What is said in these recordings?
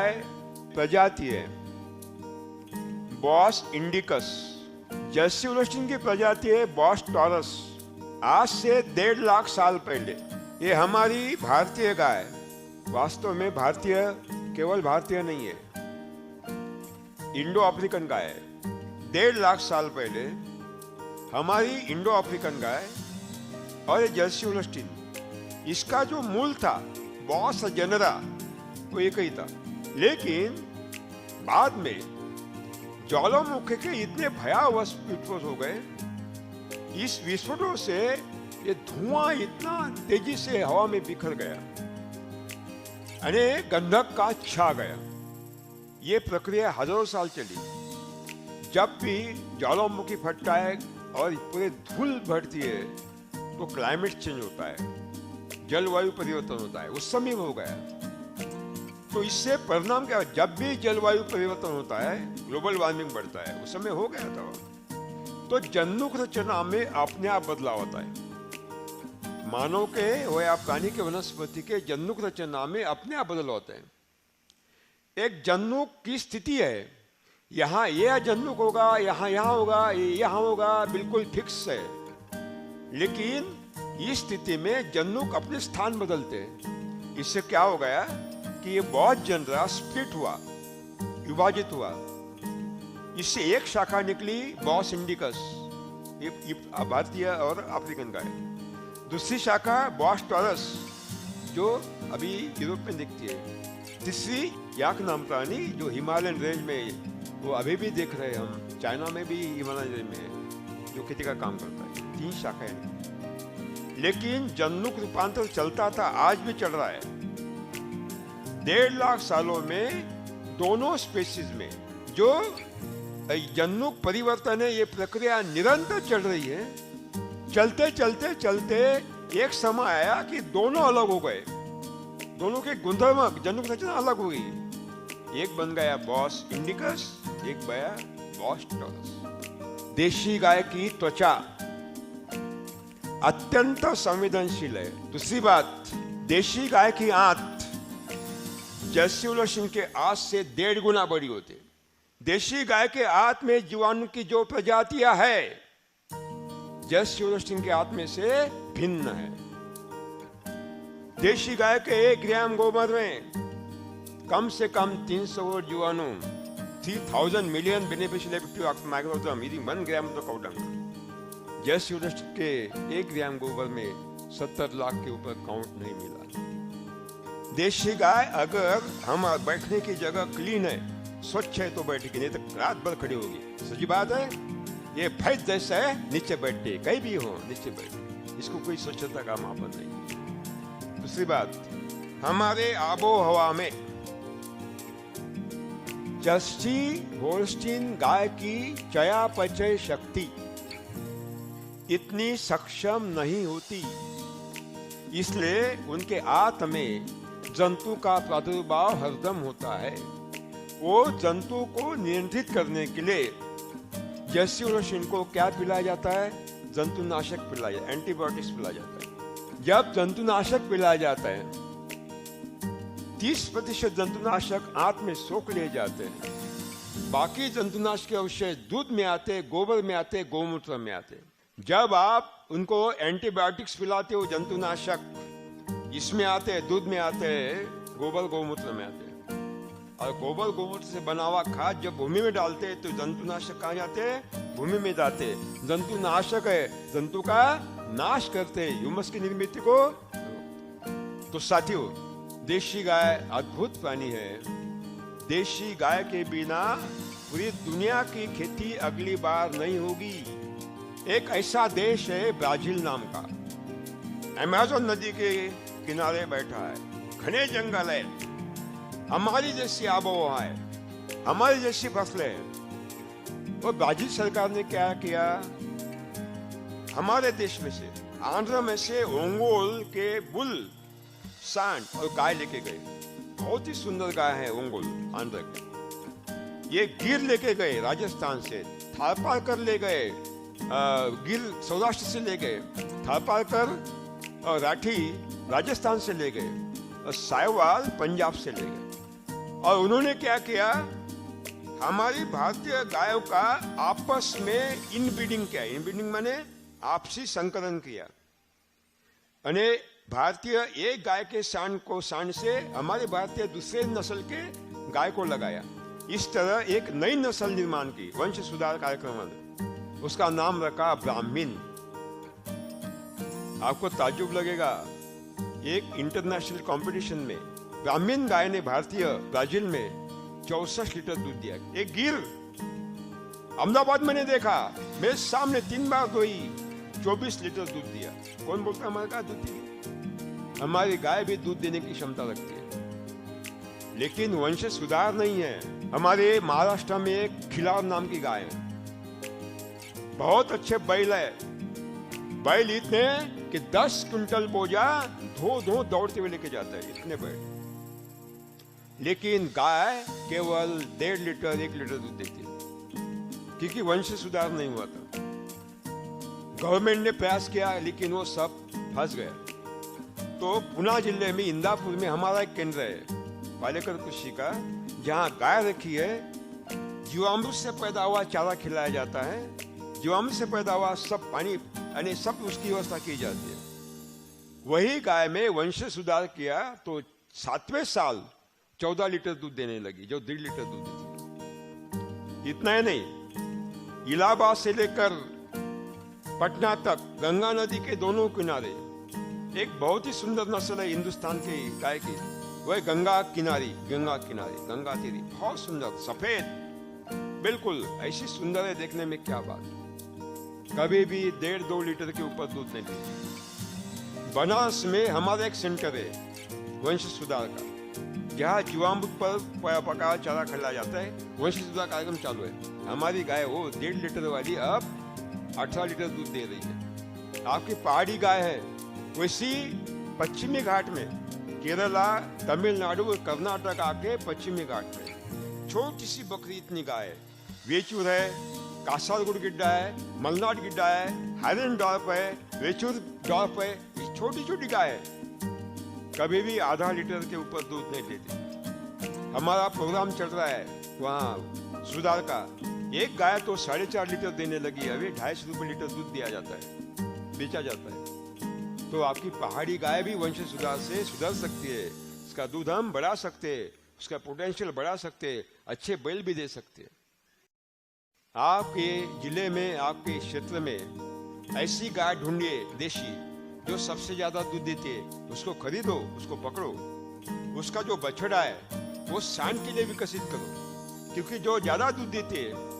गाय प्रजाति है Bos indicus. Jersey Holstein की प्रजाति है बॉस टॉरस। आज से 1.5 लाख साल पहले ये हमारी भारतीय गाय, वास्तव में भारतीय केवल भारतीय नहीं है, इंडो अफ्रीकन गाय है। 1.5 लाख साल पहले हमारी इंडो अफ्रीकन गाय और ये जर्सी होल्स्टीन, इसका जो मूल था बॉस जनरा वो एक ही था। लेकिन बाद में ज्वालामुखी के इतने भयावह विस्फोट हो गए, इस विस्फोटों से ये धुआं इतना तेजी से हवा में बिखर गया, अनेक गंधक का छा गया। ये प्रक्रिया हजारों साल चली। जब भी ज्वालामुखी फटता है और पूरे धूल भरती है तो क्लाइमेट चेंज होता है, जलवायु परिवर्तन होता है। उस समय हो गया। तो इससे परिणाम क्या? जब भी जलवायु परिवर्तन होता है ग्लोबल वार्मिंग बढ़ता है, उस समय हो गया था। तो जन्नुक रचना में अपने आप बदलाव होता है। मानव के हो या प्राणी के, वनस्पति के जन्नुक रचना में अपने आप बदलाव होते हैं। एक जन्नुक की स्थिति है, यहाँ यह जन्नुक होगा, यहाँ होगा, यहाँ होगा, बिल्कुल फिक्स है। लेकिन इस स्थिति में जन्नुक अपने स्थान बदलते हैं। इससे क्या हो गया कि ये बहुत जनरा स्प्लिट हुआ, विभाजित हुआ। इससे एक शाखा निकली बॉस इंडिकस, ये भारतीय और अफ्रीकन गाय। दूसरी शाखा बॉस टॉरस जो अभी यूरोप में दिखती है। तीसरी याक नाम प्राणी जो हिमालयन रेंज में, वो अभी भी देख रहे हैं हम, चाइना में भी हिमालयन रेंज में है, जो खेती का काम करता है। 3 शाखाएं। लेकिन जन्नुक रूपांतर चलता था, आज भी चल रहा है। 1.5 लाख सालों में दोनों स्पेसीज में जो जन्नुक परिवर्तन है, ये प्रक्रिया निरंतर चल रही है। चलते चलते चलते एक समय आया कि दोनों अलग हो गए। दोनों के गुणधर्म, जन्नुक रचना अलग हो गई। एक बन गया बॉस इंडिकस, एक बया बॉस टॉरस। देशी गाय की त्वचा अत्यंत संवेदनशील है। दूसरी बात, देशी गाय की आंत जर्सी होल्स्टीन के आंत से 1.5 गुना बड़ी होती है। देशी गाय के आंत में जीवाणु की जो प्रजातियां है, जर्सी होल्स्टीन के आंत में से भिन्न है। देशी गाय के 1 ग्राम गोबर में कम से कम 300 जीवाणु, 3000 million beneficial active microgram eating 1 gram of cow dung. Jersey Holstein के 1 ग्राम गोबर में 70 लाख के ऊपर काउंट नहीं मिला। देशी गाय अगर हम बैठने की जगह क्लीन है, स्वच्छ है तो बैठेगी, नहीं तो रात भर खड़ी होगी। सच्ची बात है। ये भैंस जैसा है, नीचे बैठे, कहीं भी हो नीचे बैठे, इसको कोई स्वच्छता का मापन नहीं। दूसरी बात, हमारे आबो हवा में जर्सी होल्स्टीन गाय की चयापचय शक्ति इतनी सक्षम नहीं होती, इसलिए उनके आंत में जंतु का प्रादुर्भाव हरदम होता है। वो जंतु को नियंत्रित करने के लिए जर्सी होल्स्टीन को क्या पिलाया जाता है? जंतुनाशक पिलाया, एंटीबायोटिक्स पिलाया जाता है। जब जंतुनाशक पिलाया जाता है, 30% जंतुनाशक आंत में सोख लिए जाते हैं। बाकी जंतुनाशक के अवशेष दूध में आते, गोबर में आते, गौमूत्र में आते। जब आप उनको एंटीबायोटिक्स पिलाते हो, जंतुनाशक इसमें आते, दूध में आते, गोबर गौमूत्र में आते, और गोबर गौमूत्र से बना हुआ खाद जब भूमि में डालते हैं तो जंतुनाशक कहाँ जाते हैं? भूमि में जाते। जंतुनाशक है, जंतु का नाश करते, ह्यूमस की निर्मित को। तो साथियों, देशी गाय अद्भुत प्राणी है। देशी गाय के बिना पूरी दुनिया की खेती अगली बार नहीं होगी। एक ऐसा देश है ब्राजील नाम का, अमेज़न नदी के किनारे बैठा है, घने जंगल है, हमारी जैसी आबोहवा है, हमारी जैसी फसलें हैं। और ब्राजील सरकार ने क्या किया? हमारे देश में से, आंध्र में से ओंगोल के बुल, सांड और गाय लेके गए। बहुत ही सुंदर गाय है ओंगोल आंध्र के। ये गिर लेके गए राजस्थान से, थारपारकर ले गए, गिर सौराष्ट्र से ले गए, थारपारकर और राठी राजस्थान से ले गए, और साहिवाल पंजाब से ले गए। और उन्होंने क्या किया, हमारी भारतीय गायों का आपस में इनब्रीडिंग किया। इनब्रीडिंग माने आपसी संकरण किया। अने भारतीय एक गाय के सांड से हमारे भारतीय दूसरे नस्ल के गाय को लगाया। इस तरह एक नई नस्ल निर्माण की वंश सुधार कार्यक्रम में। उसका नाम रखा ब्राह्मीण। आपको ताज्जुब लगेगा, एक इंटरनेशनल कंपटीशन में ब्राह्मीण गाय ने भारतीय ब्राजील में 64 लीटर दूध दिया। एक गिर अहमदाबाद मैंने देखा, मेरे सामने 3 बार दोई, 24 लीटर दूध दिया। कौन बोलता हमारे गाय दूध दी? हमारी गाय भी दूध देने की क्षमता रखती है, लेकिन वंश सुधार नहीं है। हमारे महाराष्ट्र में एक खिलार नाम की गाय है, बहुत अच्छे बैल है। बैल इतने कि 10 क्विंटल बोझा धो दौड़ते हुए लेके जाता है, इतने बैल। लेकिन गाय केवल 1.5 लीटर 1 लीटर दूध देती है, क्योंकि वंश सुधार नहीं हुआ था। गवर्नमेंट ने प्रयास किया, लेकिन वो सब फंस गया। तो पुणे जिले में इंदापुर में हमारा एक केंद्र है, पालेकर कृषि का, जहाँ गाय रखी है। जीवामृत से पैदा हुआ चारा खिलाया जाता है, जीवामृत से पैदा हुआ सब पानी यानी सब उसकी व्यवस्था की जाती है। वही गाय में वंश सुधार किया तो 7वें साल 14 लीटर दूध देने लगी, जो 1.5 लीटर दूध देती। इतना ही नहीं, इलाहाबाद से लेकर पटना तक गंगा नदी के दोनों किनारे एक बहुत ही सुंदर नस्ल है हिंदुस्तान की गाय की, वह गंगा तीरी, बहुत सुंदर सफेद, बिल्कुल ऐसी सुंदर है, देखने में क्या बात। कभी भी 1.5-2 लीटर के ऊपर दूध नहीं देती। बनारस में हमारा एक सेंटर है वंश सुधार का, जहाँ जीवामृत पर पका चारा खिलाया जाता है। वंश सुधार कार्यक्रम चालू है। हमारी गाय वो 1.5 लीटर वाली अब 18 लीटर दूध दे रही है। आपकी पहाड़ी गाय है, वैसी पश्चिमी घाट में, केरला, तमिलनाडु और कर्नाटक आके पश्चिमी घाट में छोटी सी बकरी इतनी गाय है। वेचूर है, कासारगुड़ गिड्डा है, मलनाड गिड्डा है, हाइलैंड डॉर्फ है, वेचूर डॉर्फ है, ये छोटी छोटी गाय है। कभी भी आधा लीटर के ऊपर दूध नहीं देती। हमारा प्रोग्राम चल रहा है वहाँ सुधार का। एक गाय तो 4.5 लीटर देने लगी, अभी 250 रुपये लीटर दूध दिया जाता है, बेचा जाता है। तो आपकी पहाड़ी गाय भी वंश सुधार से सुधर सकती है, उसका दूध हम बढ़ा सकते हैं, उसका पोटेंशियल बढ़ा सकते हैं, अच्छे बैल भी दे सकते हैं। आपके जिले में, आपके क्षेत्र में ऐसी गाय ढूंढिए देशी, जो सबसे ज्यादा दूध देती है, उसको खरीदो, उसको पकड़ो। उसका जो बछड़ा है वो सांड के लिए विकसित करो, क्योंकि जो ज्यादा दूध देती है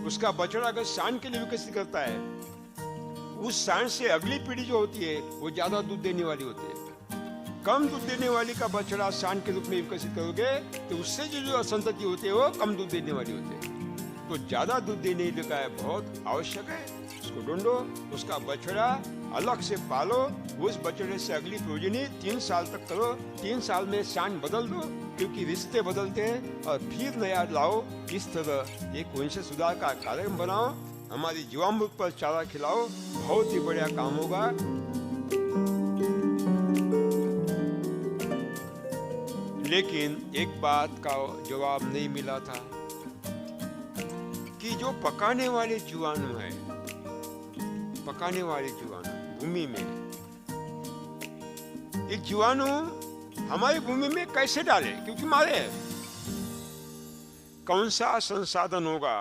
उसका बछड़ा अगर सांड के लिए विकसित करता है, उस सांड से अगली पीढ़ी जो होती है वो ज्यादा दूध देने वाली होती है। कम दूध देने वाली का बछड़ा सांड के रूप में विकसित करोगे तो उससे जो संतति होती है वो कम दूध देने वाली होती है। तो ज्यादा दूध देने की गाय बहुत आवश्यक है, उसको ढूंढो, उसका बछड़ा अलग से पालो, उस बछड़े से अगली प्रोजनी 3 साल तक करो। 3 साल में सांड बदल दो, क्योंकि रिश्ते बदलते हैं, और फिर नया लाओ। इस तरह एक वंश सुधार का कार्यक्रम बनाओ, हमारी जीवामृत पर चारा खिलाओ, बहुत ही बढ़िया काम होगा। लेकिन एक बात का जवाब नहीं मिला था कि जो पकाने वाले जीवाणु है, पकाने वाले जीवाणु भूमि में, ये जीवाणु हमारी भूमि में कैसे डाले, क्योंकि मारे हैं। कौन सा संसाधन होगा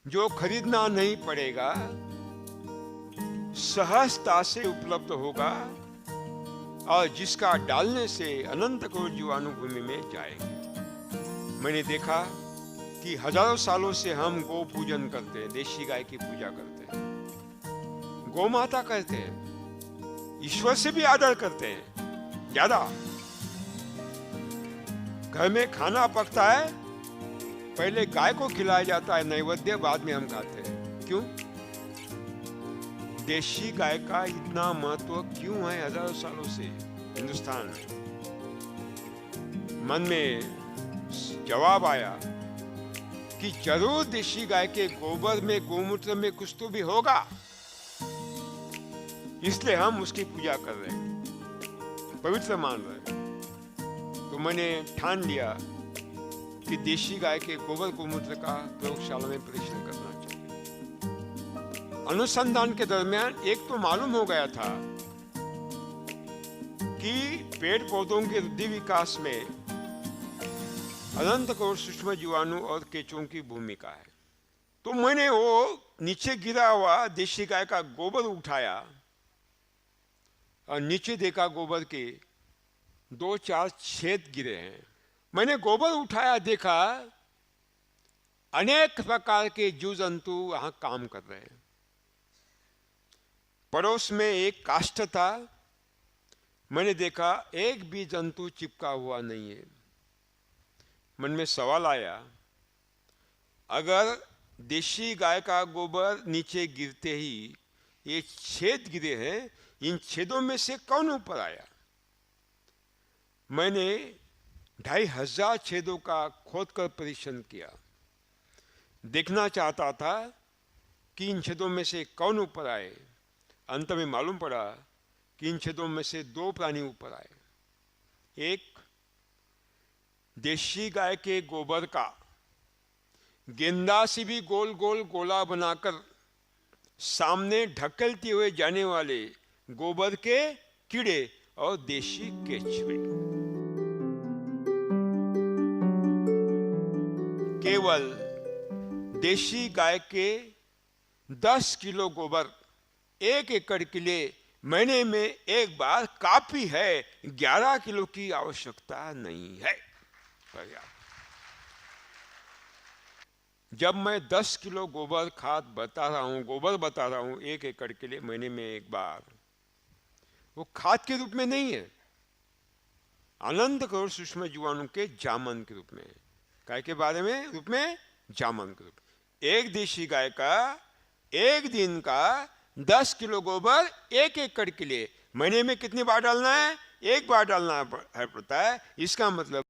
जो खरीदना नहीं पड़ेगा, सहजता से उपलब्ध होगा, और जिसका डालने से अनंत करोड़ जीवाणु भूमि में जाएंगे। मैंने देखा कि हजारों सालों से हम गौ पूजन करते हैं, देशी गाय की पूजा करते हैं, गौ माता करते हैं, ईश्वर से भी आदर करते हैं ज्यादा। घर में खाना पकता है, पहले गाय को खिलाया जाता है नैवेद्य, बाद में हम खाते हैं। क्यों? देशी गाय का इतना महत्व क्यों है हजारों सालों से हिंदुस्तान में? मन में जवाब आया कि जरूर देशी गाय के गोबर में, गोमूत्र में कुछ तो भी होगा, इसलिए हम उसकी पूजा कर रहे हैं, पवित्र मान रहे हैं। तो मैंने ठान लिया कि देशी गाय के गोबर गोमूत्र का प्रयोगशाला में परीक्षण करना चाहिए। अनुसंधान के दरमियान एक तो मालूम हो गया था कि पेड़ पौधों के वृद्धि विकास में अनंत करोड़ सूक्ष्म जीवाणु और केंचुओं की भूमिका है। तो मैंने वो नीचे गिरा हुआ देशी गाय का गोबर उठाया और नीचे देखा गोबर के 2-4 छेद गिरे हैं। मैंने गोबर उठाया, देखा अनेक प्रकार के जीव जंतु वहां काम कर रहे हैं। पड़ोस में एक काष्ठ था, मैंने देखा एक भी जंतु चिपका हुआ नहीं है। मन में सवाल आया, अगर देशी गाय का गोबर नीचे गिरते ही ये छेद गिरे हैं, इन छेदों में से कौन ऊपर आया? मैंने 2500 छेदों का खोदकर परीक्षण किया। देखना चाहता था कि इन छेदों में से कौन ऊपर आए। अंत में मालूम पड़ा कि इन छेदों में से 2 प्राणी ऊपर आए। एक देशी गाय के गोबर का गेंदा से भी गोल गोल गोला बनाकर सामने ढकेलते हुए जाने वाले गोबर के कीड़े और देशी केचुए। केवल देशी गाय के 10 किलो गोबर 1 एकड़ के लिए महीने में एक बार काफी है। 11 किलो की आवश्यकता नहीं है। जब मैं 10 किलो गोबर खाद बता रहा हूं, गोबर बता रहा हूं 1 एकड़ के लिए महीने में एक बार, वो खाद के रूप में नहीं है, अनंत करोड़ सूक्ष्म जीवाणु के जामन के रूप में। गाय के बारे में रूप में जामन के रूप। एक देशी गाय का एक दिन का 10 किलो गोबर 1 एकड़ के लिए महीने में कितनी बार डालना है? 1 बार डालना है पड़ता है। इसका मतलब